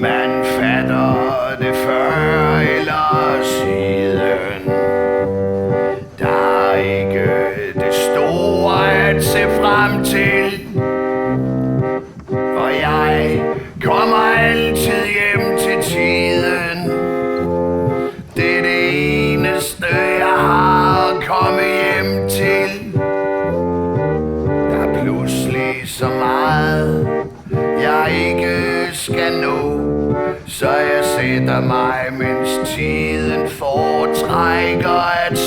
Man fatter det før eller siden. Der er ikke det store at se frem til. Og jeg kommer altid hjem til tiden. Det er det eneste jeg har at komme hjem til. Der er pludselig så meget jeg ikke skal nå, så jeg sætter mig, mens tiden foretrækker at